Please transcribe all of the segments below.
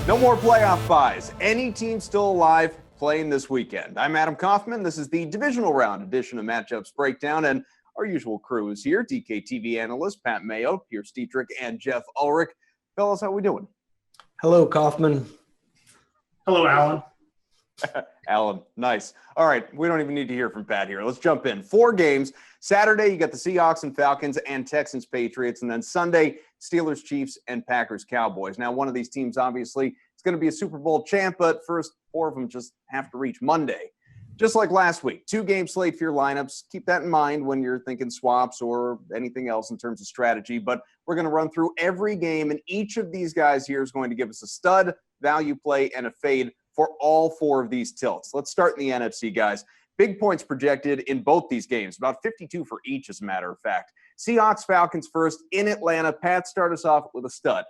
No more playoff buys. Any team still alive playing this weekend. I'm Adam Kaufman. This is the Divisional Round edition of Matchups Breakdown, and our usual crew is here. DKTV analyst Pat Mayo, Pearce Dietrich, and Geoff Ulrich. Fellas, how we doing? Hello, Kaufman. Hello, Alan. Alan, nice. All right, we don't even need to hear from Pat here. Let's jump in. 4 games. Saturday, you got the Seahawks and Falcons and Texans Patriots. And then Sunday, Steelers, Chiefs, and Packers Cowboys. Now, one of these teams, obviously, is going to be a Super Bowl champ, but first 4 of them just have to reach Monday. Just like last week, 2-game slate for your lineups. Keep that in mind when you're thinking swaps or anything else in terms of strategy. But we're going to run through every game, and each of these guys here is going to give us a stud, value play, and a fade for all 4 of these tilts. Let's start in the NFC, guys. Big points projected in both these games, about 52 for each, as a matter of fact. Seahawks, Falcons first in Atlanta. Pat, start us off with a stud.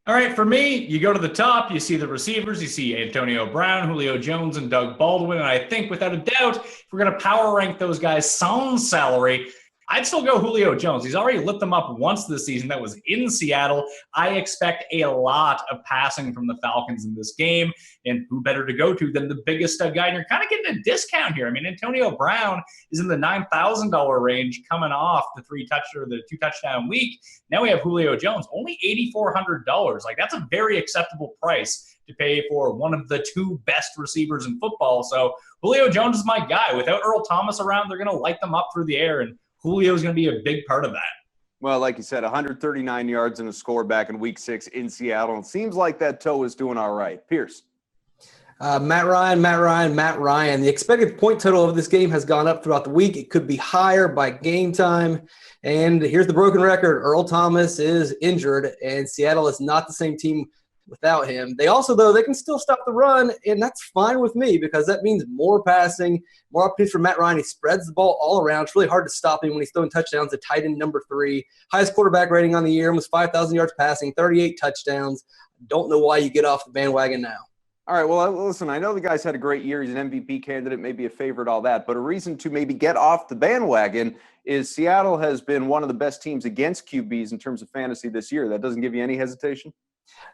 All right, for me, you go to the top, you see the receivers, you see Antonio Brown, Julio Jones, and Doug Baldwin. And I think, without a doubt, if we're going to power rank those guys' sound salary, I'd still go Julio Jones. He's already lit them up once this season. That was in Seattle. I expect a lot of passing from the Falcons in this game. And who better to go to than the biggest stud guy? And you're kind of getting a discount here. I mean, Antonio Brown is in the $9,000 range coming off the 2-touchdown week. Now we have Julio Jones, only $8,400. Like, that's a very acceptable price to pay for one of the 2 best receivers in football. So Julio Jones is my guy. Without Earl Thomas around, they're going to light them up through the air, and Julio is going to be a big part of that. Well, like you said, 139 yards and a score back in Week 6 in Seattle. It seems like that toe is doing all right. Pierce. Matt Ryan. The expected point total of this game has gone up throughout the week. It could be higher by game time. And here's the broken record. Earl Thomas is injured, and Seattle is not the same team without him. They also, though, they can still stop the run, and that's fine with me because that means more passing, more opportunities for Matt Ryan. He spreads the ball all around. It's really hard to stop him when he's throwing touchdowns at tight end number 3. Highest quarterback rating on the year, almost 5,000 yards passing, 38 touchdowns. Don't know why you get off the bandwagon now. All right, well, listen, I know the guy's had a great year. He's an MVP candidate, maybe a favorite, all that. But a reason to maybe get off the bandwagon is Seattle has been one of the best teams against QBs in terms of fantasy this year. That doesn't give you any hesitation?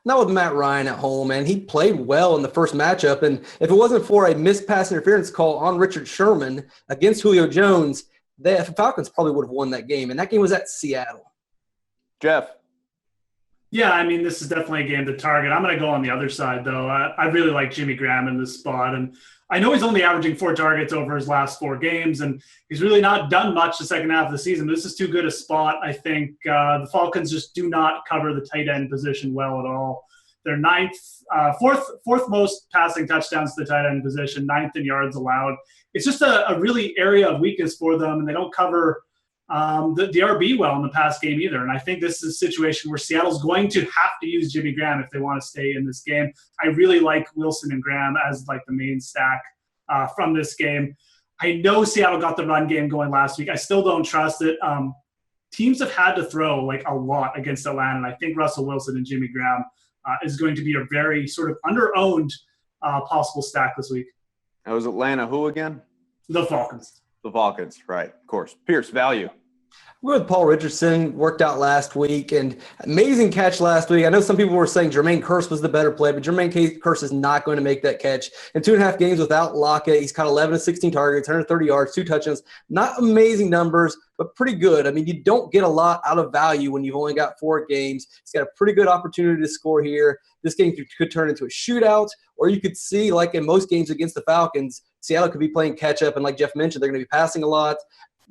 Not with Matt Ryan at home, man. He played well in the first matchup, and if it wasn't for a missed pass interference call on Richard Sherman against Julio Jones, the Falcons probably would have won that game, and that game was at Seattle. Geoff. Yeah, I mean, this is definitely a game to target. I'm going to go on the other side, though. I really like Jimmy Graham in this spot, and I know he's only averaging 4 targets over his last 4 games, and he's really not done much the second half of the season. This is too good a spot. I think the Falcons just do not cover the tight end position well at all. They're fourth most passing touchdowns to the tight end position, 9th in yards allowed. It's just a really area of weakness for them, and they don't cover the RB well in the past game either. And I think this is a situation where Seattle's going to have to use Jimmy Graham if they want to stay in this game. I really like Wilson and Graham as like the main stack from this game. I know Seattle got the run game going last week. I still don't trust it. Teams have had to throw like a lot against Atlanta, and I think Russell Wilson and Jimmy Graham is going to be a very sort of under-owned possible stack this week. That was Atlanta who again? The Falcons. The Falcons, right, of course. Pierce, value. We're with Paul Richardson, worked out last week, and amazing catch last week. I know some people were saying Jermaine Kearse was the better play, but Jermaine Kearse is not going to make that catch. In 2.5 games without Lockett, he's caught 11 of 16 targets, 130 yards, 2 touchdowns. Not amazing numbers, but pretty good. I mean, you don't get a lot out of value when you've only got 4 games. He's got a pretty good opportunity to score here. This game could turn into a shootout, or you could see, like in most games against the Falcons, Seattle could be playing catch-up, and like Geoff mentioned, they're going to be passing a lot.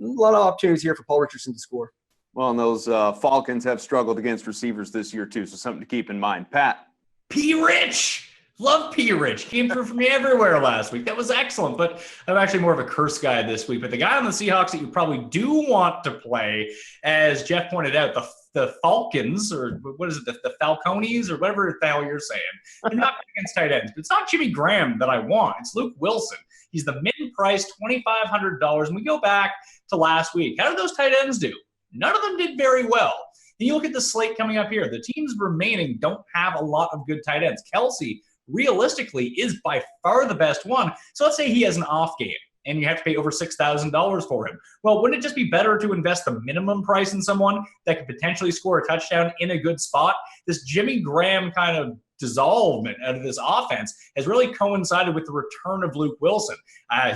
A lot of opportunities here for Paul Richardson to score. Well, and those Falcons have struggled against receivers this year, too, so something to keep in mind. Pat. P-Rich. Love P-Rich. Came through for me everywhere last week. That was excellent, but I'm actually more of a Curse guy this week. But the guy on the Seahawks that you probably do want to play, as Geoff pointed out, the Falcons, or what is it, the Falcones, or whatever the hell you're saying, they're not good against tight ends. But it's not Jimmy Graham that I want. It's Luke Wilson. He's the mid-price, $2,500. And we go back to last week. How did those tight ends do? None of them did very well. And you look at the slate coming up here. The teams remaining don't have a lot of good tight ends. Kelsey, realistically, is by far the best one. So let's say he has an off game and you have to pay over $6,000 for him. Well, wouldn't it just be better to invest the minimum price in someone that could potentially score a touchdown in a good spot? This Jimmy Graham kind of dissolvement out of this offense has really coincided with the return of Luke Wilson.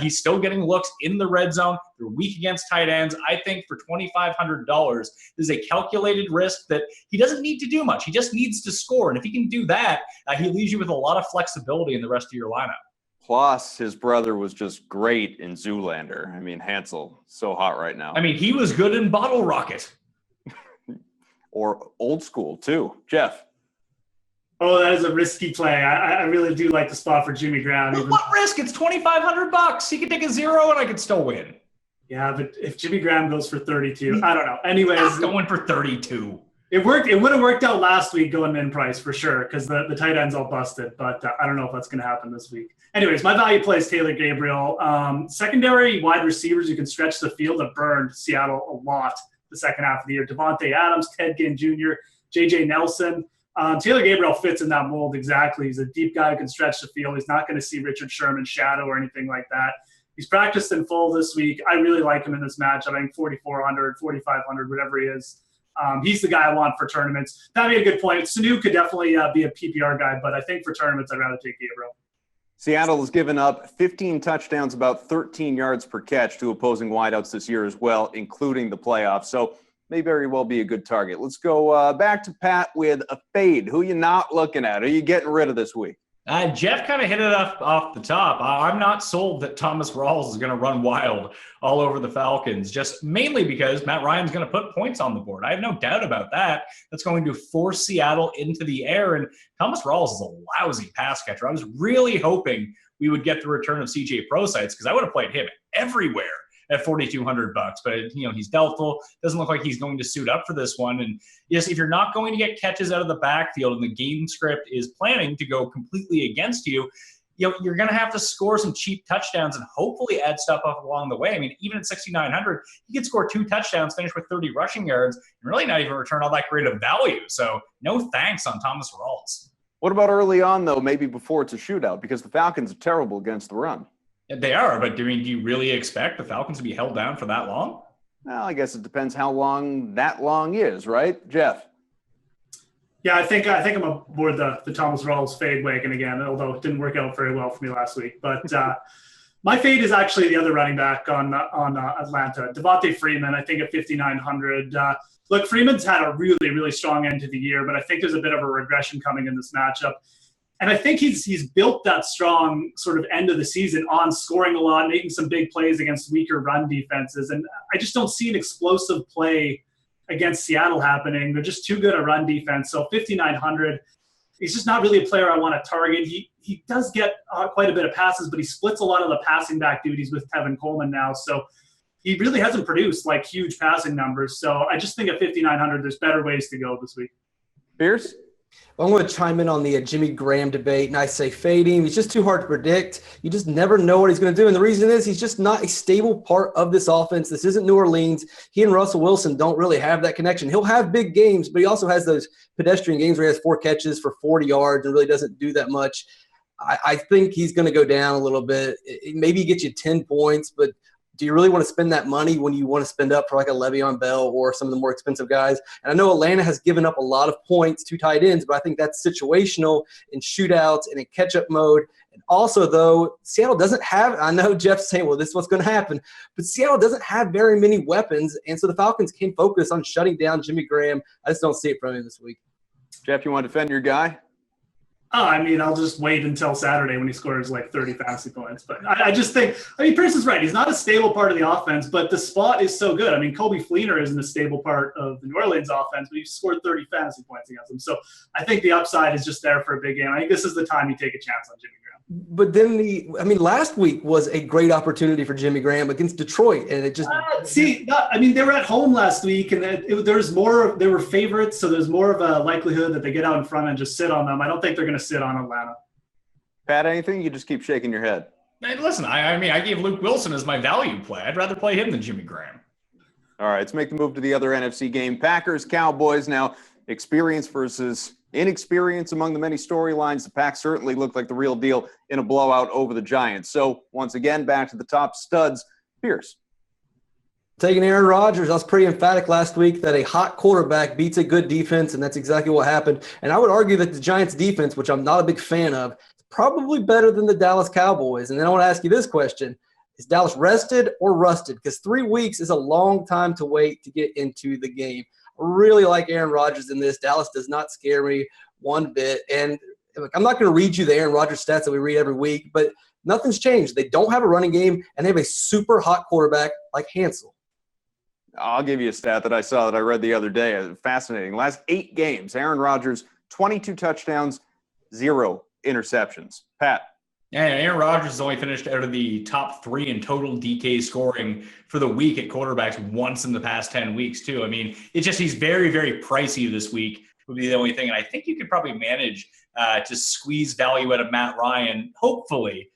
He's still getting looks in the red zone. They're weak against tight ends. I think for $2,500, this is a calculated risk that he doesn't need to do much. He just needs to score. And if he can do that, he leaves you with a lot of flexibility in the rest of your lineup. Plus, his brother was just great in Zoolander. I mean, Hansel, so hot right now. I mean, he was good in Bottle Rocket. Or Old School, too. Jeff. Oh, that is a risky play. I really do like the spot for Jimmy Graham. Well, what risk? It's $2,500. He could take a 0 and I could still win. Yeah, but if Jimmy Graham goes for 32, I don't know. Anyways, Not going for 32. It worked. It would have worked out last week going min price for sure because the tight end's all busted. But I don't know if that's going to happen this week. Anyways, my value play is Taylor Gabriel. Secondary wide receivers who can stretch the field have burned Seattle a lot the second half of the year. Devontae Adams, Ted Ginn Jr., J.J. Nelson. Taylor Gabriel fits in that mold exactly. He's a deep guy who can stretch the field. He's not going to see Richard Sherman's shadow or anything like that. He's practiced in full this week. I really like him in this matchup. I think 4,400, 4,500, whatever he is. He's the guy I want for tournaments. That made a good point. Sanu could definitely be a PPR guy, but I think for tournaments, I'd rather take Gabriel. Seattle has given up 15 touchdowns, about 13 yards per catch to opposing wideouts this year as well, including the playoffs. So may very well be a good target. Let's go back to Pat with a fade. Who you not looking at? Who you getting rid of this week? Jeff kind of hit it off the top. I'm not sold that Thomas Rawls is going to run wild all over the Falcons, just mainly because Matt Ryan's going to put points on the board. I have no doubt about that. That's going to force Seattle into the air, and Thomas Rawls is a lousy pass catcher. I was really hoping we would get the return of CJ Prosites because I would have played him everywhere at $4,200, but he's doubtful. Doesn't look like he's going to suit up for this one. And yes, if you're not going to get catches out of the backfield and the game script is planning to go completely against you, you're going to have to score some cheap touchdowns and hopefully add stuff up along the way. I mean, even at 6,900, he could score 2 touchdowns, finish with 30 rushing yards, and really not even return all that great of value. So no thanks on Thomas Rawls. What about early on, though, maybe before it's a shootout? Because the Falcons are terrible against the run. They are, but do you really expect the Falcons to be held down for that long? Well, I guess it depends how long that long is, right, Jeff? Yeah, I think I'm aboard the Thomas Rawls fade wagon again, although it didn't work out very well for me last week. But my fade is actually the other running back on Atlanta, Devontae Freeman. I think at 5,900. Look, Freeman's had a really, really strong end to the year, but I think there's a bit of a regression coming in this matchup. And I think he's built that strong sort of end of the season on scoring a lot, making some big plays against weaker run defenses. And I just don't see an explosive play against Seattle happening. They're just too good at run defense. So 5,900, he's just not really a player I want to target. He does get quite a bit of passes, but he splits a lot of the passing back duties with Tevin Coleman now. So he really hasn't produced like huge passing numbers. So I just think at 5,900, there's better ways to go this week. Pearce? Well, I'm going to chime in on the Jimmy Graham debate, and I say fade him. He's just too hard to predict. You just never know what he's going to do. And the reason is he's just not a stable part of this offense. This isn't New Orleans. He and Russell Wilson don't really have that connection. He'll have big games, but he also has those pedestrian games where he has 4 catches for 40 yards and really doesn't do that much. I think he's going to go down a little bit. Maybe he gets you 10 points, but do you really want to spend that money when you want to spend up for like a Le'Veon Bell or some of the more expensive guys? And I know Atlanta has given up a lot of points to tight ends, but I think that's situational in shootouts and in catch-up mode. And also, though, Seattle doesn't have – I know Jeff's saying, well, this is what's going to happen. But Seattle doesn't have very many weapons, and so the Falcons can focus on shutting down Jimmy Graham. I just don't see it from him this week. Jeff, you want to defend your guy? Oh, I mean, I'll just wait until Saturday when he scores like 30 fantasy points. But I just think, Pearce is right. He's not a stable part of the offense, but the spot is so good. I mean, Kobe Fleener isn't a stable part of the New Orleans offense, but he scored 30 fantasy points against them. So I think the upside is just there for a big game. I think this is the time you take a chance on Jimmy Graham. But then last week was a great opportunity for Jimmy Graham against Detroit, and it just they were at home last week, and they were favorites, so there's more of a likelihood that they get out in front and just sit on them. I don't think they're going to sit on Atlanta. Pat, anything? You just keep shaking your head. Hey, listen, I gave Luke Wilson as my value play. I'd rather play him than Jimmy Graham. All right, let's make the move to the other NFC game. Packers, Cowboys. Now, experience versus inexperience among the many storylines. The Pack certainly looked like the real deal in a blowout over the Giants. So, once again, back to the top studs. Pearce. Taking Aaron Rodgers. I was pretty emphatic last week that a hot quarterback beats a good defense, and that's exactly what happened. And I would argue that the Giants' defense, which I'm not a big fan of, is probably better than the Dallas Cowboys. And then I want to ask you this question. Is Dallas rested or rusted? Because 3 weeks is a long time to wait to get into the game. I really like Aaron Rodgers in this. Dallas does not scare me one bit. And look, I'm not going to read you the Aaron Rodgers stats that we read every week, but nothing's changed. They don't have a running game, and they have a super hot quarterback like Hansel. I'll give you a stat that I saw that I read the other day. Fascinating. Last 8 games, Aaron Rodgers, 22 touchdowns, 0 interceptions. Pat. Yeah, Aaron Rodgers has only finished out of the top 3 in total DK scoring for the week at quarterbacks once in the past 10 weeks, too. I mean, it's just he's very, very pricey this week would be the only thing. And I think you could probably manage to squeeze value out of Matt Ryan, hopefully,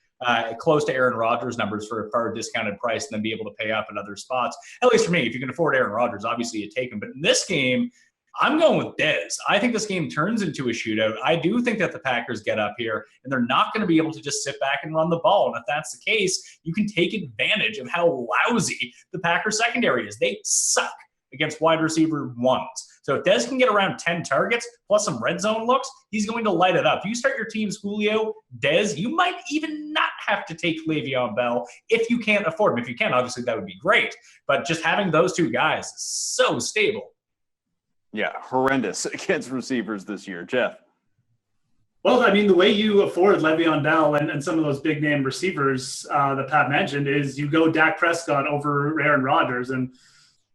close to Aaron Rodgers' numbers for a far discounted price and then be able to pay up in other spots. At least for me, if you can afford Aaron Rodgers, obviously you take him. But in this game, I'm going with Dez. I think this game turns into a shootout. I do think that the Packers get up here, and they're not going to be able to just sit back and run the ball. And if that's the case, you can take advantage of how lousy the Packers secondary is. They suck against wide receiver ones. So if Dez can get around 10 targets plus some red zone looks, he's going to light it up. You start your teams Julio, Dez, you might even not have to take Le'Veon Bell if you can't afford him. If you can, obviously that would be great. But just having those two guys is so stable. Yeah, horrendous against receivers this year. Geoff. Well, I mean, the way you afford Le'Veon Bell and some of those big-name receivers that Pat mentioned is you go Dak Prescott over Aaron Rodgers. And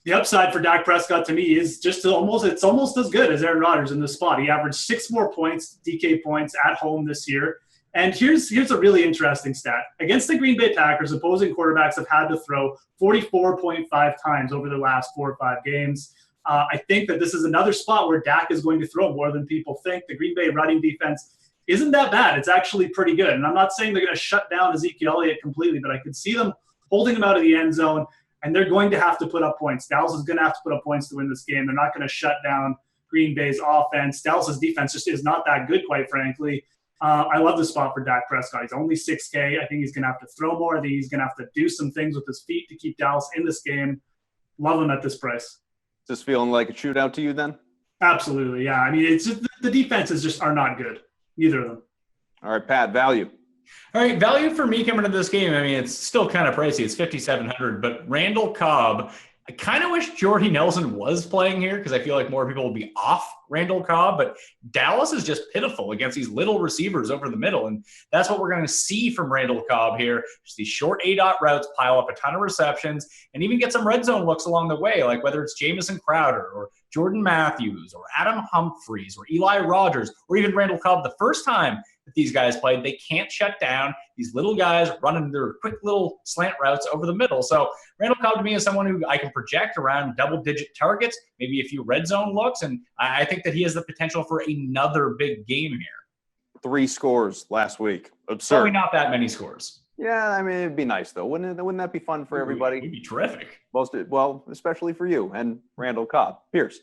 the upside for Dak Prescott to me is just it's almost as good as Aaron Rodgers in this spot. He averaged 6 more points, DK points, at home this year. And here's a really interesting stat. Against the Green Bay Packers, opposing quarterbacks have had to throw 44.5 times over their last 4 or 5 games. I think that this is another spot where Dak is going to throw more than people think. The Green Bay running defense isn't that bad. It's actually pretty good. And I'm not saying they're going to shut down Ezekiel Elliott completely, but I could see them holding him out of the end zone, and they're going to have to put up points. Dallas is going to have to put up points to win this game. They're not going to shut down Green Bay's offense. Dallas's defense just is not that good, quite frankly. I love the spot for Dak Prescott. He's only $6K. I think he's going to have to throw more. I think he's going to have to do some things with his feet to keep Dallas in this game. Love him at this price. Is this feeling like a shootout to you then? Absolutely, yeah. I mean, it's just, the defenses just are not good, neither of them. All right, Pat, value. All right, value for me coming into this game, I mean, it's still kind of pricey. It's $5,700, but Randall Cobb, I kind of wish Jordy Nelson was playing here because I feel like more people will be off Randall Cobb, but Dallas is just pitiful against these little receivers over the middle, and that's what we're going to see from Randall Cobb here. Just these short A-dot routes, pile up a ton of receptions, and even get some red zone looks along the way, like whether it's Jamison Crowder or Jordan Matthews or Adam Humphries or Eli Rogers or even Randall Cobb the first time that these guys played. They can't shut down these little guys running their quick little slant routes over the middle. So Randall Cobb to me is someone who I can project around double-digit targets, maybe a few red zone looks, and I think that he has the potential for another big game here. 3 scores last week. Absurd. Probably not that many scores. Yeah, I mean, it'd be nice, though. Wouldn't that be fun for everybody? It would be terrific. Well, especially for you and Randall Cobb. Pearce.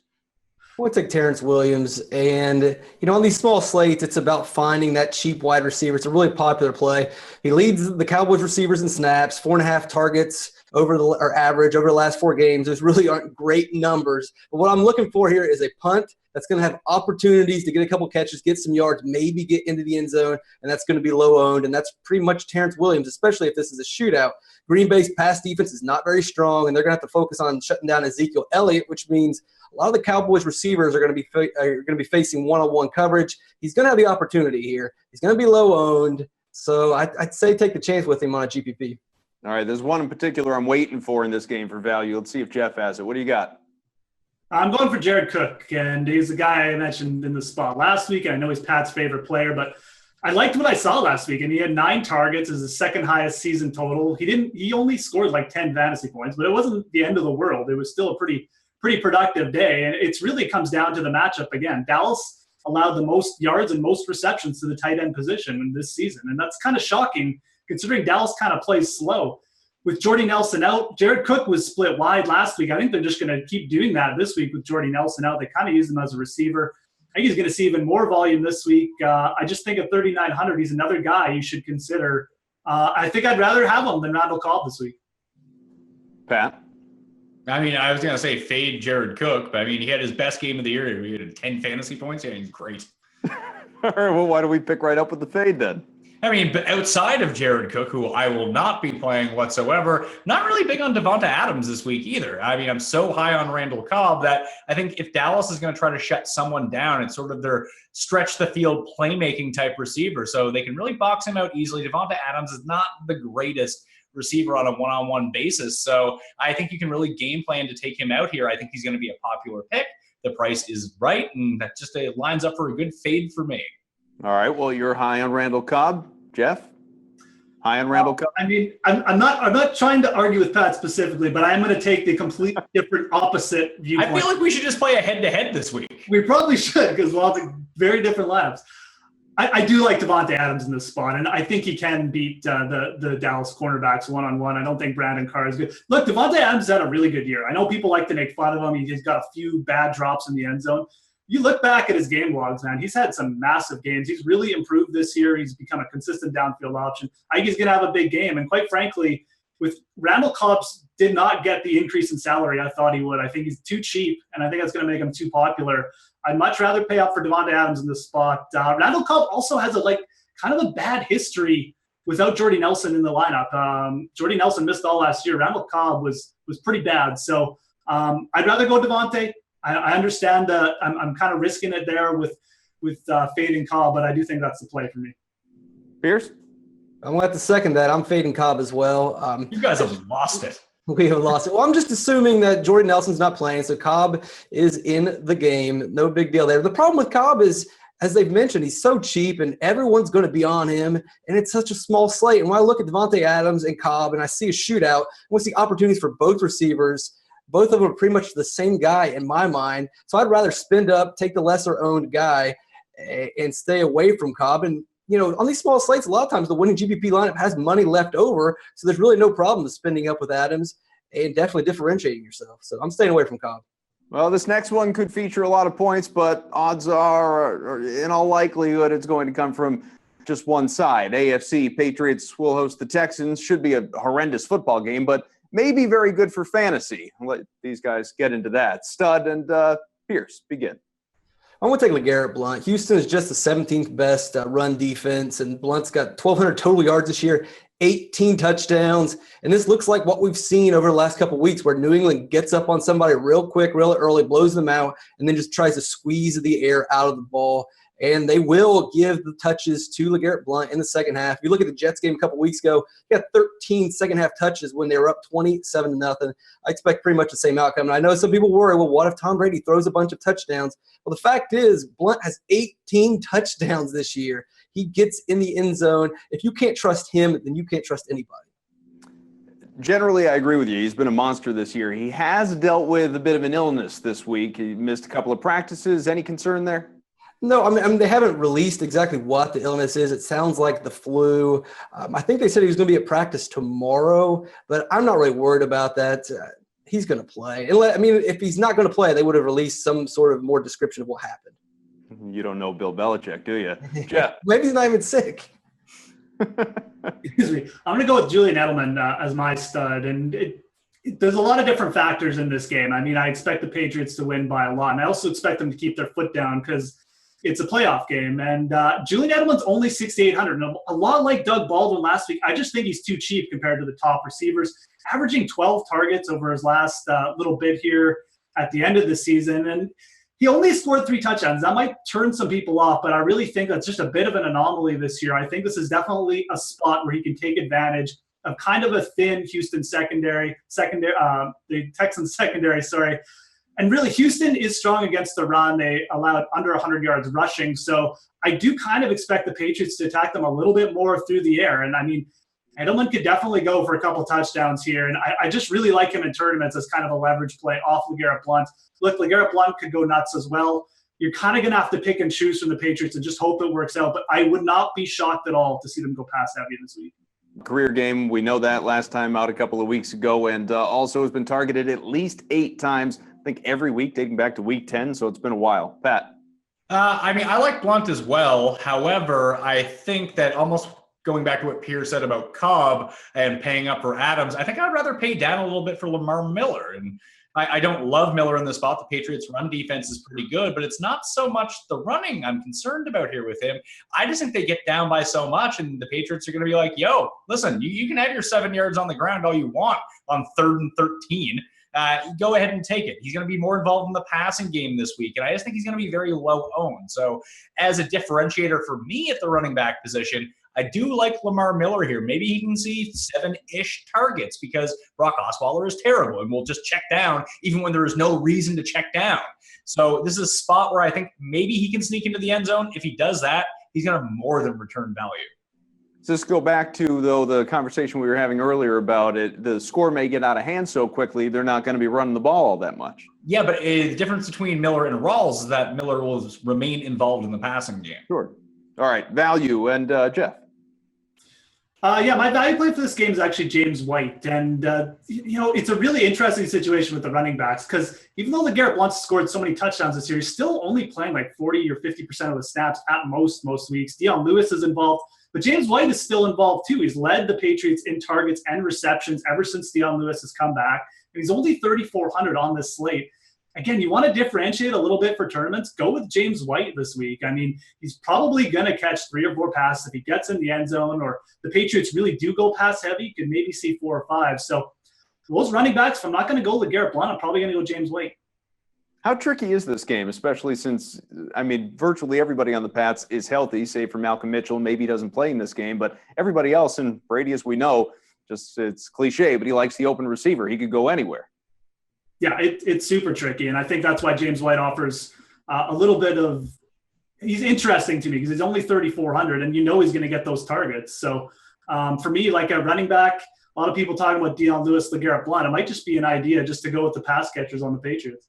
We'll take Terrence Williams. And, on these small slates, it's about finding that cheap wide receiver. It's a really popular play. He leads the Cowboys receivers in snaps, 4.5 targets average over the last 4 games. Those really aren't great numbers. But what I'm looking for here is a punt that's going to have opportunities to get a couple catches, get some yards, maybe get into the end zone, and that's going to be low-owned. And that's pretty much Terrence Williams, especially if this is a shootout. Green Bay's pass defense is not very strong, and they're going to have to focus on shutting down Ezekiel Elliott, which means a lot of the Cowboys receivers are going to be facing one-on-one coverage. He's going to have the opportunity here. He's going to be low-owned, so I'd say take the chance with him on a GPP. All right, there's one in particular I'm waiting for in this game for value. Let's see if Geoff has it. What do you got? I'm going for Jared Cook, and he's the guy I mentioned in the spot last week. I know he's Pat's favorite player, but I liked what I saw last week, and he had 9 targets as the second highest season total. He only scored like 10 fantasy points, but it wasn't the end of the world. It was still a pretty productive day, and it really comes down to the matchup again. Dallas allowed the most yards and most receptions to the tight end position in this season, and that's kind of shocking considering Dallas kind of plays slow. With Jordy Nelson out, Jared Cook was split wide last week. I think they're just going to keep doing that this week with Jordy Nelson out. They kind of use him as a receiver. I think he's going to see even more volume this week. I just think at 3,900, he's another guy you should consider. I think I'd rather have him than Randall Cobb this week. Pat? I mean, I was going to say fade Jared Cook, but I mean, he had his best game of the year. He had 10 fantasy points. Yeah, he's great. All right, well, why do we pick right up with the fade then? I mean, but outside of Jared Cook, who I will not be playing whatsoever, not really big on Devonta Adams this week either. I mean, I'm so high on Randall Cobb that I think if Dallas is going to try to shut someone down, it's sort of their stretch the field playmaking type receiver. So they can really box him out easily. Devonta Adams is not the greatest receiver on a one-on-one basis. So I think you can really game plan to take him out here. I think he's going to be a popular pick. The price is right, and that just lines up for a good fade for me. All right, well, you're high on Randall Cobb. Jeff? High on Randall Cobb? I mean, I'm not trying to argue with Pat specifically, but I'm going to take the complete different opposite viewpoint. I feel like we should just play a head-to-head this week. We probably should, because we'll have very different laps. I do like Devonta Adams in this spot, and I think he can beat the Dallas cornerbacks one-on-one. I don't think Brandon Carr is good. Look, Devonta Adams had a really good year. I know people like to make fun of him. He's got a few bad drops in the end zone. You look back at his game logs, man, he's had some massive games. He's really improved this year. He's become a consistent downfield option. I think he's going to have a big game. And quite frankly, with Randall Cobb did not get the increase in salary I thought he would. I think he's too cheap, and I think that's going to make him too popular. I'd much rather pay up for Devonta Adams in this spot. Randall Cobb also has kind of a bad history without Jordy Nelson in the lineup. Jordy Nelson missed all last year. Randall Cobb was pretty bad. So I'd rather go Devonta. I understand I'm kind of risking it there with fading Cobb, but I do think that's the play for me. Pearce? I'm going to have to second that. I'm fading Cobb as well. You guys have lost it. We have lost it. Well, I'm just assuming that Jordan Nelson's not playing, so Cobb is in the game. No big deal there. The problem with Cobb is, as they've mentioned, he's so cheap, and everyone's going to be on him, and it's such a small slate. And when I look at Devonta Adams and Cobb, and I see a shootout, I want to see opportunities for both receivers. Both of them are pretty much the same guy in my mind. So I'd rather spend up, take the lesser-owned guy, and stay away from Cobb. And, you know, on these small slates, a lot of times the winning GPP lineup has money left over, so there's really no problem with spending up with Adams and definitely differentiating yourself. So I'm staying away from Cobb. Well, this next one could feature a lot of points, but odds are, in all likelihood, it's going to come from just one side. AFC, Patriots will host the Texans. Should be a horrendous football game, but maybe very good for fantasy. I'll let these guys get into that. Stud and Pearce, begin. I'm going to take LeGarrette Blount. Houston is just the 17th best run defense, and Blount's got 1,200 total yards this year, 18 touchdowns. And this looks like what we've seen over the last couple of weeks, where New England gets up on somebody real quick, real early, blows them out, and then just tries to squeeze the air out of the ball. And they will give the touches to LeGarrette Blount in the second half. If you look at the Jets game a couple weeks ago, he got 13 second-half touches when they were up 27-0. I expect pretty much the same outcome. And I know some people worry, well, what if Tom Brady throws a bunch of touchdowns? Well, the fact is, Blount has 18 touchdowns this year. He gets in the end zone. If you can't trust him, then you can't trust anybody. Generally, I agree with you. He's been a monster this year. He has dealt with a bit of an illness this week. He missed a couple of practices. Any concern there? No, I mean, they haven't released exactly what the illness is. It sounds like the flu. I think they said he was going to be at practice tomorrow, but I'm not really worried about that. He's going to play. I mean, if he's not going to play, they would have released some sort of more description of what happened. You don't know Bill Belichick, do you? Jeff? Maybe he's not even sick. Excuse me. I'm going to go with Julian Edelman as my stud. And there's a lot of different factors in this game. I mean, I expect the Patriots to win by a lot. And I also expect them to keep their foot down because it's a playoff game. And Julian Edelman's only 6,800. And a lot like Doug Baldwin last week, I just think he's too cheap compared to the top receivers, averaging 12 targets over his last little bit here at the end of the season. And he only scored 3 touchdowns. That might turn some people off, but I really think that's just a bit of an anomaly this year. I think this is definitely a spot where he can take advantage of kind of a thin Houston secondary, the Texans secondary, sorry. And really, Houston is strong against the run. They allowed under 100 yards rushing. So I do kind of expect the Patriots to attack them a little bit more through the air. And I mean, Edelman could definitely go for a couple touchdowns here. And I just really like him in tournaments as kind of a leverage play off LeGarrette Blount. Look, LeGarrette Blount could go nuts as well. You're kind of going to have to pick and choose from the Patriots and just hope it works out. But I would not be shocked at all to see them go pass heavy this week. Career game, we know that last time out a couple of weeks ago, and also has been targeted at least 8 times. I think every week dating back to week 10, so it's been a while. Pat? I mean, I like Blount as well. However, I think that almost going back to what Pearce said about Cobb and paying up for Adams, I think I'd rather pay down a little bit for Lamar Miller. And I don't love Miller in the spot. The Patriots' run defense is pretty good, but it's not so much the running I'm concerned about here with him. I just think they get down by so much, and the Patriots are going to be like, yo, listen, you can have your 7 yards on the ground all you want on 3rd and 13. Go ahead and take it. He's going to be more involved in the passing game this week, and I just think he's going to be very low owned. So as a differentiator for me at the running back position, I do like Lamar Miller here. Maybe he can see 7-ish targets because Brock Osweiler is terrible and will just check down even when there is no reason to check down. So this is a spot where I think maybe he can sneak into the end zone. If he does that, he's going to more than return value. Does this go back to, though, the conversation we were having earlier about it? The score may get out of hand so quickly, they're not going to be running the ball all that much. Yeah, but the difference between Miller and Rawls is that Miller will remain involved in the passing game. Sure. All right, value. And Jeff? Yeah, my value play for this game is actually James White. And, it's a really interesting situation with the running backs because even though LeGarrette Blount scored so many touchdowns this year, he's still only playing like 40 or 50% of the snaps at most weeks. Dion Lewis is involved, but James White is still involved too. He's led the Patriots in targets and receptions ever since Dion Lewis has come back. And he's only 3,400 on this slate. Again, you want to differentiate a little bit for tournaments, go with James White this week. I mean, he's probably going to catch 3 or 4 passes if he gets in the end zone, or the Patriots really do go pass heavy. You could maybe see 4 or 5. So those running backs, if I'm not going to go LeGarrette Blount, I'm probably going to go James White. How tricky is this game, especially since, virtually everybody on the Pats is healthy, save for Malcolm Mitchell. Maybe he doesn't play in this game, but everybody else, and Brady, as we know, it's cliche, but he likes the open receiver. He could go anywhere. Yeah, it's super tricky, and I think that's why James White offers a little bit of – he's interesting to me because he's only 3,400, and he's going to get those targets. So for me, like a running back, a lot of people talking about Dion Lewis, LeGarrette Blount. It might just be an idea just to go with the pass catchers on the Patriots.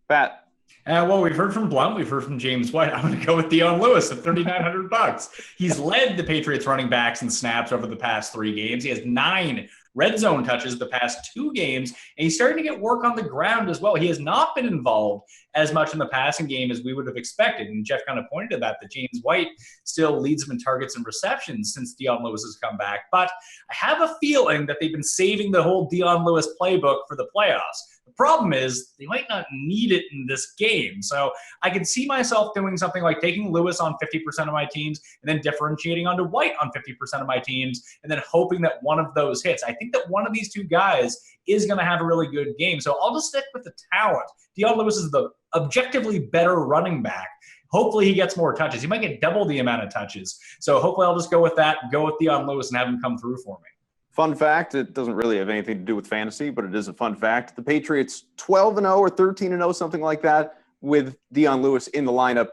Pat? Well, we've heard from Blount. We've heard from James White. I'm going to go with Dion Lewis at $3,900. He's led the Patriots running backs in snaps over the past 3 games. He has 9 red zone touches the past 2 games, and he's starting to get work on the ground as well. He has not been involved as much in the passing game as we would have expected, and Jeff kind of pointed to that James White still leads him in targets and receptions since Dion Lewis has come back. But I have a feeling that they've been saving the whole Dion Lewis playbook for the playoffs. The problem is they might not need it in this game. So I can see myself doing something like taking Lewis on 50% of my teams and then differentiating onto White on 50% of my teams and then hoping that one of those hits. I think that one of these 2 guys is going to have a really good game. So I'll just stick with the talent. Dion Lewis is the objectively better running back. Hopefully he gets more touches. He might get double the amount of touches. So hopefully I'll just go with that, go with Dion Lewis and have him come through for me. Fun fact, it doesn't really have anything to do with fantasy, but it is a fun fact. The Patriots 12-0 or 13-0, something like that, with Dion Lewis in the lineup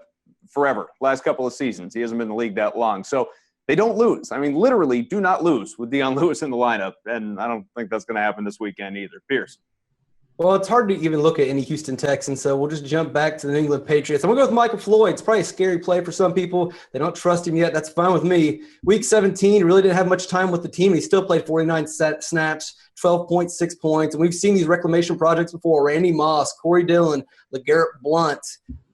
forever. Last couple of seasons. He hasn't been in the league that long. So they don't lose. Literally do not lose with Dion Lewis in the lineup. And I don't think that's going to happen this weekend either. Pearce? Well, it's hard to even look at any Houston Texans, so we'll just jump back to the New England Patriots. I'm going to go with Michael Floyd. It's probably a scary play for some people. They don't trust him yet. That's fine with me. Week 17, he really didn't have much time with the team. He still played 49 snaps, 12.6 points. And we've seen these reclamation projects before. Randy Moss, Corey Dillon, LeGarrette Blount.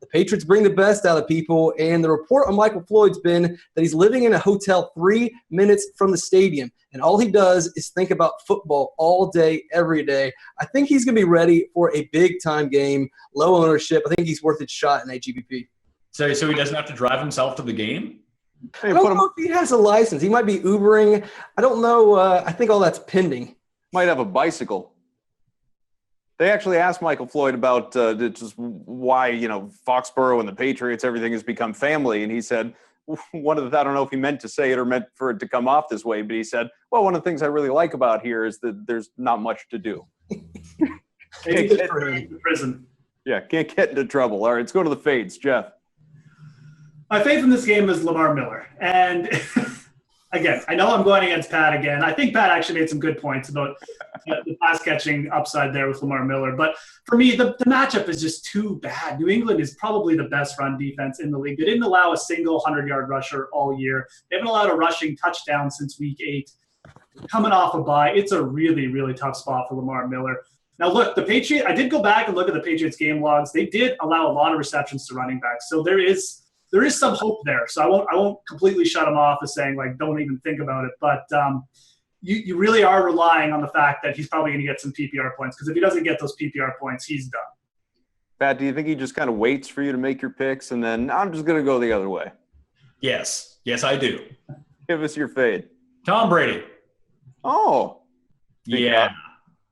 The Patriots bring the best out of people, and the report on Michael Floyd's been that he's living in a hotel 3 minutes from the stadium, and all he does is think about football all day, every day. I think he's going to be ready for a big-time game, low ownership. I think he's worth its shot in AGPP. So he doesn't have to drive himself to the game? I don't know if he has a license. He might be Ubering. I don't know. I think all that's pending. Might have a bicycle. They actually asked Michael Floyd about just why, Foxborough and the Patriots, everything has become family. And he said, I don't know if he meant to say it or meant for it to come off this way, but he said, well, one of the things I really like about here is that there's not much to do. Can't get into prison. Yeah, can't get into trouble. All right, let's go to the fades. Jeff? My fave in this game is Lamar Miller. And again, I know I'm going against Pat again. I think Pat actually made some good points about the pass catching upside there with Lamar Miller. But for me, the matchup is just too bad. New England is probably the best run defense in the league. They didn't allow a single 100-yard rusher all year. They haven't allowed a rushing touchdown since week 8. Coming off a bye, it's a really, really tough spot for Lamar Miller. Now, look, the Patriots, I did go back and look at the Patriots game logs. They did allow a lot of receptions to running backs. So there is there is some hope there. So I won't completely shut him off as saying, like, don't even think about it. But you really are relying on the fact that he's probably going to get some PPR points, because if he doesn't get those PPR points, he's done. Pat, do you think he just kind of waits for you to make your picks and then I'm just going to go the other way? Yes, I do. Give us your fade. Tom Brady. Oh. Yeah.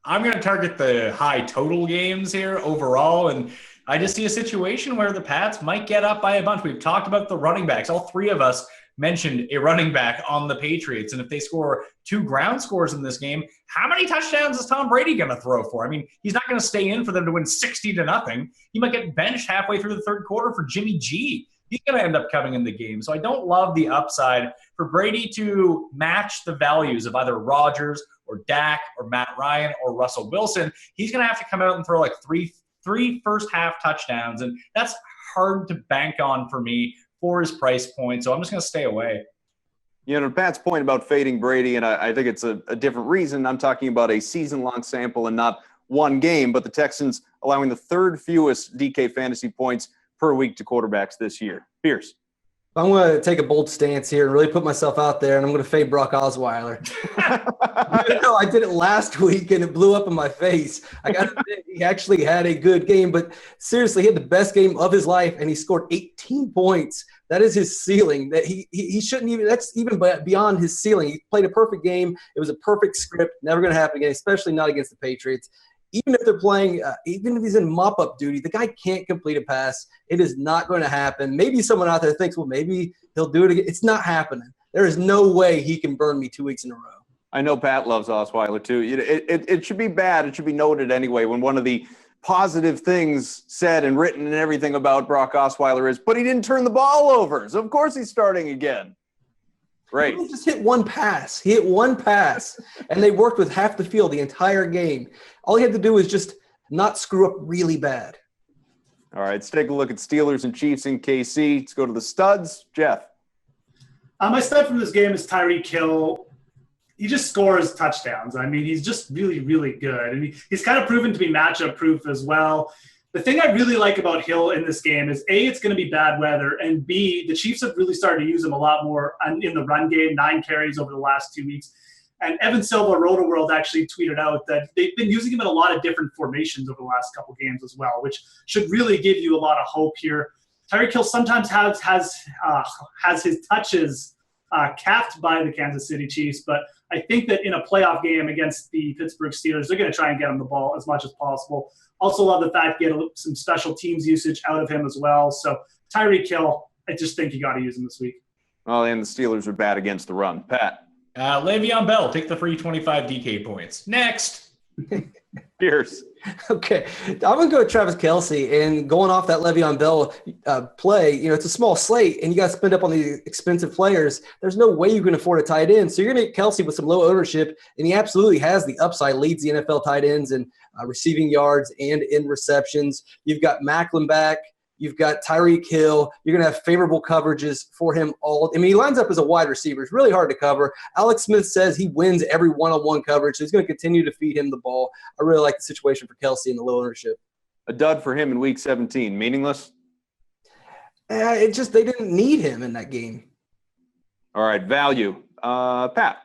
I'm going to target the high total games here overall, and I just see a situation where the Pats might get up by a bunch. We've talked about the running backs. All three of us mentioned a running back on the Patriots, and if they score 2 ground scores in this game, how many touchdowns is Tom Brady going to throw for? I mean, he's not going to stay in for them to win 60-0. He might get benched halfway through the third quarter for Jimmy G. He's going to end up coming in the game. So I don't love the upside for Brady to match the values of either Rodgers or Dak or Matt Ryan or Russell Wilson. He's going to have to come out and throw like three first-half touchdowns, and that's hard to bank on for me for his price point. So I'm just going to stay away. You know, Pat's point about fading Brady, and I think it's a different reason. I'm talking about a season-long sample and not one game, but the Texans allowing the third fewest DK fantasy points per week to quarterbacks this year. Pearce. I'm going to take a bold stance here and really put myself out there, and I'm going to fade Brock Osweiler. I did it last week, and it blew up in my face. I got to admit, he actually had a good game, but seriously, he had the best game of his life, and he scored 18 points. That is his ceiling. That he shouldn't even – that's even beyond his ceiling. He played a perfect game. It was a perfect script. Never going to happen again, especially not against the Patriots. Even if they're playing, even if he's in mop-up duty, the guy can't complete a pass. It is not going to happen. Maybe someone out there thinks, well, maybe he'll do it again. It's not happening. There is no way he can burn me 2 weeks in a row. I know Pat loves Osweiler too. It should be bad. It should be noted anyway when one of the positive things said and written and everything about Brock Osweiler is, but he didn't turn the ball over. So, of course, he's starting again. Right. He just hit one pass. He hit one pass, and they worked with half the field the entire game. All he had to do was just not screw up really bad. All right, let's take a look at Steelers and Chiefs in KC. Let's go to the studs. Geoff. My stud from this game is Tyreek Hill. He just scores touchdowns. I mean, he's just really, really good. And he's kind of proven to be matchup proof as well. The thing I really like about Hill in this game is, A, it's going to be bad weather, and B, the Chiefs have really started to use him a lot more in the run game, 9 carries over the last 2 weeks. And Evan Silva, Roto-World, actually tweeted out that they've been using him in a lot of different formations over the last couple games as well, which should really give you a lot of hope here. Tyreek Hill sometimes has his touches capped by the Kansas City Chiefs, but I think that in a playoff game against the Pittsburgh Steelers, they're going to try and get him the ball as much as possible. Also love the fact you get some special teams usage out of him as well. So Tyreek Hill, I just think you got to use him this week. Well, and the Steelers are bad against the run. Pat. Le'Veon Bell, take the free 25 DK points. Next. Pierce. Okay, I'm going to go with Travis Kelce, and going off that Le'Veon Bell play, it's a small slate, and you got to spend up on the expensive players. There's no way you can afford a tight end, so you're going to get Kelce with some low ownership, and he absolutely has the upside, leads the NFL tight ends in receiving yards and in receptions. You've got Macklin back. You've got Tyreek Hill. You're going to have favorable coverages for him all. I mean, he lines up as a wide receiver. It's really hard to cover. Alex Smith says he wins every one-on-one coverage, so he's going to continue to feed him the ball. I really like the situation for Kelce and the low ownership. A dud for him in Week 17. Meaningless? They didn't need him in that game. All right, value. Pat.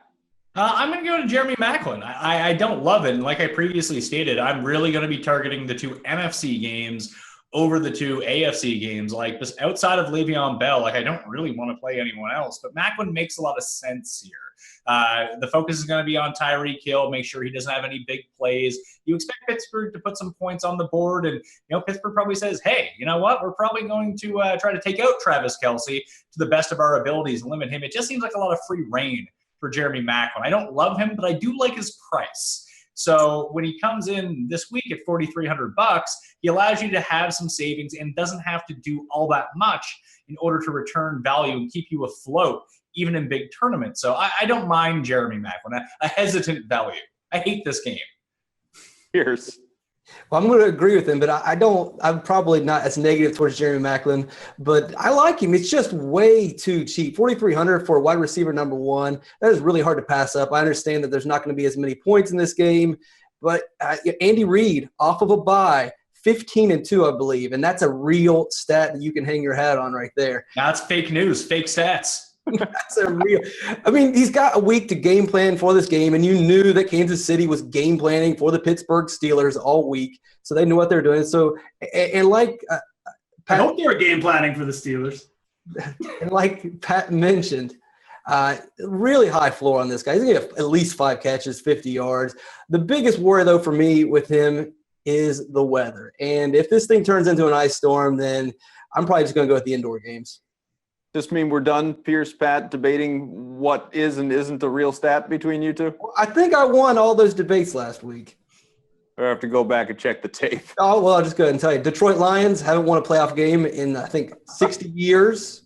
I'm going to go to Jeremy Macklin. I don't love it. And like I previously stated, I'm really going to be targeting the 2 NFC games over the 2 AFC games. Like, just outside of Le'Veon Bell, I don't really want to play anyone else. But Macklin makes a lot of sense here. The focus is going to be on Tyreek Hill, make sure he doesn't have any big plays. You expect Pittsburgh to put some points on the board, and Pittsburgh probably says, hey, you know what? We're probably going to try to take out Travis Kelce to the best of our abilities and limit him. It just seems like a lot of free reign for Jeremy Macklin. I don't love him, but I do like his price. So when he comes in this week at $4,300, he allows you to have some savings and doesn't have to do all that much in order to return value and keep you afloat, even in big tournaments. So I don't mind Jeremy Macklin, a hesitant value. I hate this game. Pierce. Well, I'm going to agree with him, but I'm probably not as negative towards Jeremy Macklin, but I like him. It's just way too cheap. $4,300 for a wide receiver number 1. That is really hard to pass up. I understand that there's not going to be as many points in this game, but Andy Reid off of a bye, 15-2, I believe, and that's a real stat that you can hang your hat on right there. That's fake news, fake stats. That's a real – I mean, he's got a week to game plan for this game, and you knew that Kansas City was game planning for the Pittsburgh Steelers all week, so they knew what they were doing. So, and like I hope they were game planning for the Steelers. And like Pat mentioned, really high floor on this guy. He's going to get at least 5 catches, 50 yards. The biggest worry, though, for me with him is the weather. And if this thing turns into an ice storm, then I'm probably just going to go with the indoor games. Just mean we're done, Pearce, Pat, debating what is and isn't the real stat between you two? I think I won all those debates last week. I have to go back and check the tape. Oh, well, I'll just go ahead and tell you. Detroit Lions haven't won a playoff game in, I think, 60 years.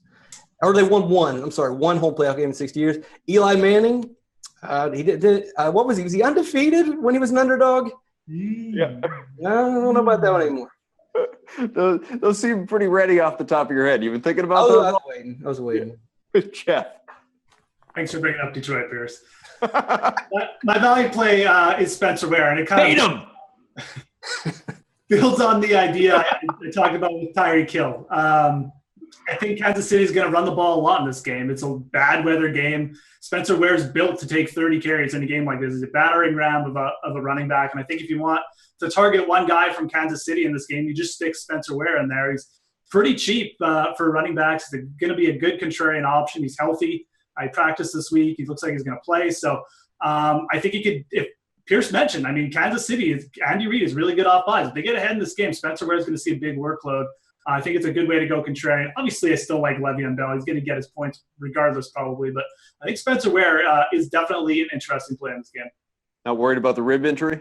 Or they won one home playoff game in 60 years. Eli Manning, he did what was he? Was he undefeated when he was an underdog? Yeah. I don't know about that one anymore. Those seem pretty ready off the top of your head. You been thinking about I those? was waiting. Jeff. Thanks for bringing up Detroit, Pearce. My value play is Spencer Ware, and it kind of builds on the idea I talked about with Tyreek Hill. I think Kansas City is going to run the ball a lot in this game. It's a bad weather game. Spencer Ware is built to take 30 carries in a game like this. He's a battering ram of a running back. And I think if you want to target one guy from Kansas City in this game, you just stick Spencer Ware in there. He's pretty cheap for running backs. He's going to be a good contrarian option. He's healthy. I practiced this week. He looks like he's going to play. So I think he could – if Pearce mentioned, I mean, Kansas City, Andy Reid is really good off buys. If they get ahead in this game, Spencer Ware is going to see a big workload. I think it's a good way to go contrarian. Obviously, I still like Le'Veon Bell. He's going to get his points regardless probably. But I think Spencer Ware is definitely an interesting play in this game. Not worried about the rib injury?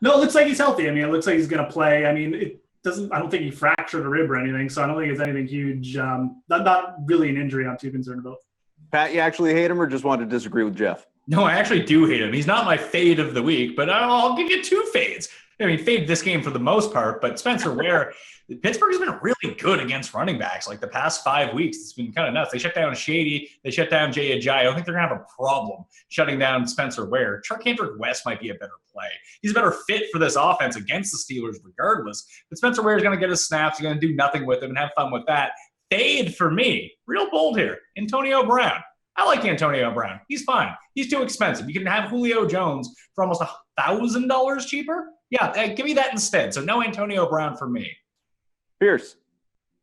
No, it looks like he's healthy. I mean, it looks like he's going to play. I mean, I don't think he fractured a rib or anything, so I don't think it's anything huge. Not really an injury I'm too concerned about. Pat, you actually hate him or just wanted to disagree with Jeff? No, I actually do hate him. He's not my fade of the week, but I'll give you 2 fades. I mean, fade this game for the most part, but Spencer Ware, Pittsburgh has been really good against running backs like the past 5 weeks. It's been kind of nuts. They shut down Shady. They shut down Jay Ajayi. I don't think they're going to have a problem shutting down Spencer Ware. Kendrick West might be a better play. He's a better fit for this offense against the Steelers regardless. But Spencer Ware is going to get his snaps. He's going to do nothing with him and have fun with that. Fade for me. Real bold here. Antonio Brown. I like Antonio Brown. He's fine. He's too expensive. You can have Julio Jones for almost $1,000 cheaper. Yeah, give me that instead. So no Antonio Brown for me. Pearce.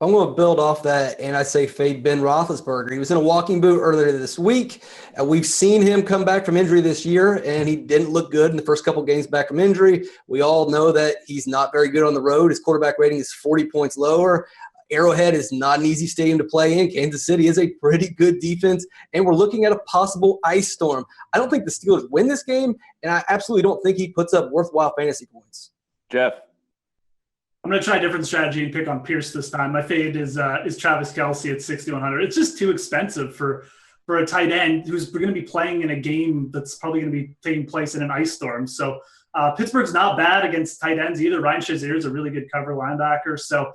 I'm going to build off that, and I say fade Ben Roethlisberger. He was in a walking boot earlier this week. We've seen him come back from injury this year, and he didn't look good in the first couple games back from injury. We all know that he's not very good on the road. His quarterback rating is 40 points lower. Arrowhead is not an easy stadium to play in. Kansas City is a pretty good defense, and we're looking at a possible ice storm. I don't think the Steelers win this game, and I absolutely don't think he puts up worthwhile fantasy points. Jeff. I'm going to try a different strategy and pick on Pearce this time. My fade is Travis Kelce at 6,100. It's just too expensive for a tight end who's going to be playing in a game that's probably going to be taking place in an ice storm. So Pittsburgh's not bad against tight ends either. Ryan Shazier is a really good cover linebacker. So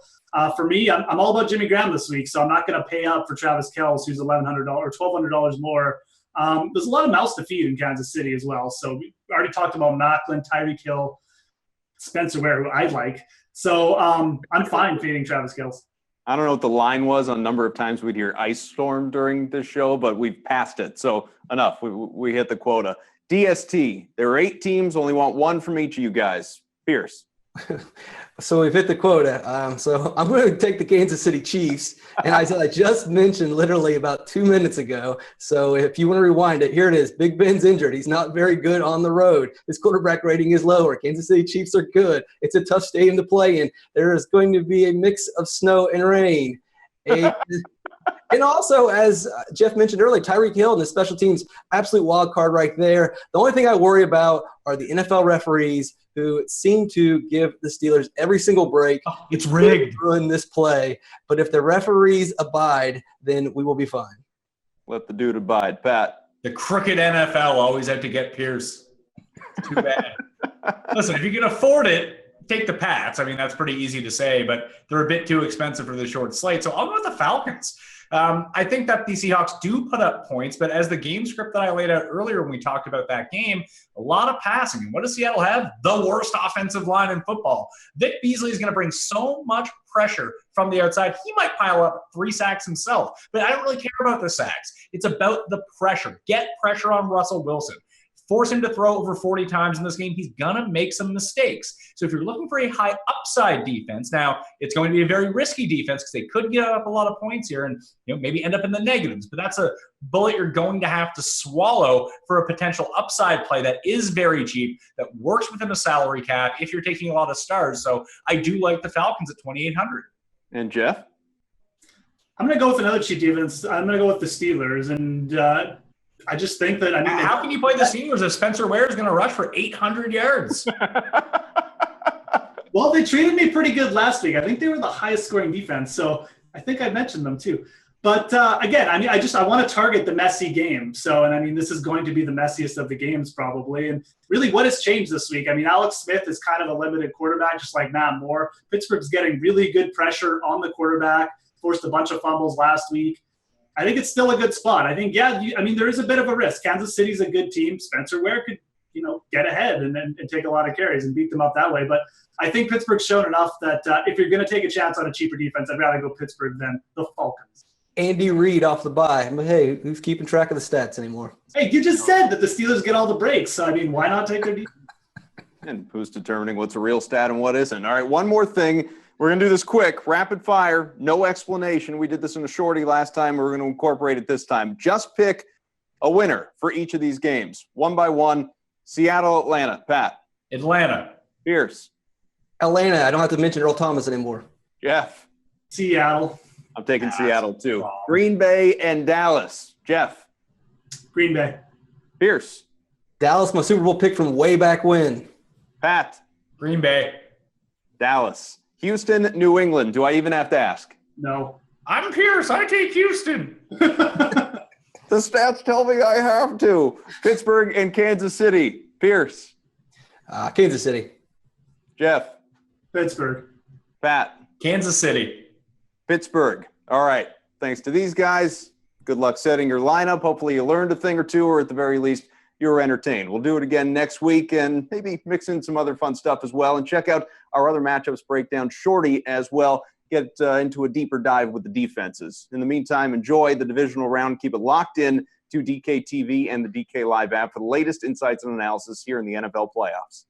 for me, I'm all about Jimmy Graham this week, so I'm not going to pay up for Travis Kelce, who's $1,100 or $1,200 more. There's a lot of mouths to feed in Kansas City as well. So we already talked about Macklin, Tyreek Hill, Spencer Ware, who I like. So I'm fine fading Travis Kelce. I don't know what the line was on number of times we'd hear ice storm during this show, but we've passed it. So enough. We hit the quota. DST, there are 8 teams, only want 1 from each of you guys. Pearce. So we've hit the quota. So I'm going to take the Kansas City Chiefs. And I just mentioned literally about 2 minutes ago. So if you want to rewind it, here it is. Big Ben's injured. He's not very good on the road. His quarterback rating is lower. Kansas City Chiefs are good. It's a tough stadium to play in. There is going to be a mix of snow and rain. And also, as Jeff mentioned earlier, Tyreek Hill and the special teams, absolute wild card right there. The only thing I worry about are the NFL referees who seem to give the Steelers every single break. It's rigged. Ruin this play. But if the referees abide, then we will be fine. Let the dude abide. Pat. The crooked NFL always have to get Pearce. Too bad. Listen, if you can afford it, take the Pats. I mean, that's pretty easy to say, but they're a bit too expensive for the short slate. So I'll go with the Falcons. I think that the Seahawks do put up points, but as the game script that I laid out earlier when we talked about that game, a lot of passing. And what does Seattle have? The worst offensive line in football. Vic Beasley is going to bring so much pressure from the outside. He might pile up 3 sacks himself, but I don't really care about the sacks. It's about the pressure. Get pressure on Russell Wilson. Force him to throw over 40 times in this game. He's going to make some mistakes. So if you're looking for a high upside defense, now it's going to be a very risky defense because they could give up a lot of points here and maybe end up in the negatives. But that's a bullet you're going to have to swallow for a potential upside play that is very cheap, that works within a salary cap if you're taking a lot of stars. So I do like the Falcons at 2,800. And Jeff? I'm going to go with another cheap defense. I'm going to go with the Steelers. And I just think that, how can you play the Steelers if Spencer Ware is going to rush for 800 yards? Well, they treated me pretty good last week. I think they were the highest scoring defense. So I think I mentioned them too. But again, I want to target the messy game. So, this is going to be the messiest of the games probably. And really what has changed this week? Alex Smith is kind of a limited quarterback, just like Matt Moore. Pittsburgh's getting really good pressure on the quarterback, forced a bunch of fumbles last week. I think it's still a good spot. I think, there is a bit of a risk. Kansas City's a good team. Spencer Ware could, get ahead and take a lot of carries and beat them up that way. But I think Pittsburgh's shown enough that if you're going to take a chance on a cheaper defense, I'd rather go Pittsburgh than the Falcons. Andy Reid off the bye. But hey, who's keeping track of the stats anymore? Hey, you just said that the Steelers get all the breaks. So, why not take their defense? And who's determining what's a real stat and what isn't? All right, one more thing. We're going to do this quick, rapid fire, no explanation. We did this in a shorty last time. We're going to incorporate it this time. Just pick a winner for each of these games, one by one. Seattle, Atlanta. Pat. Atlanta. Pearce. Atlanta. I don't have to mention Earl Thomas anymore. Jeff. Seattle. I'm taking Seattle too. Green Bay and Dallas. Jeff. Green Bay. Pearce. Dallas, my Super Bowl pick from way back when. Pat. Green Bay. Dallas. Houston, New England. Do I even have to ask? No. I'm Pearce. I take Houston. The stats tell me I have to. Pittsburgh and Kansas City. Pearce. Kansas City. Jeff. Pittsburgh. Pat. Kansas City. Pittsburgh. All right. Thanks to these guys. Good luck setting your lineup. Hopefully you learned a thing or two, or at the very least, you were entertained. We'll do it again next week and maybe mix in some other fun stuff as well. And check out our other matchups breakdown shorty as well. Get into a deeper dive with the defenses. In the meantime, enjoy the divisional round. Keep it locked in to DKTV and the DK Live app for the latest insights and analysis here in the NFL playoffs.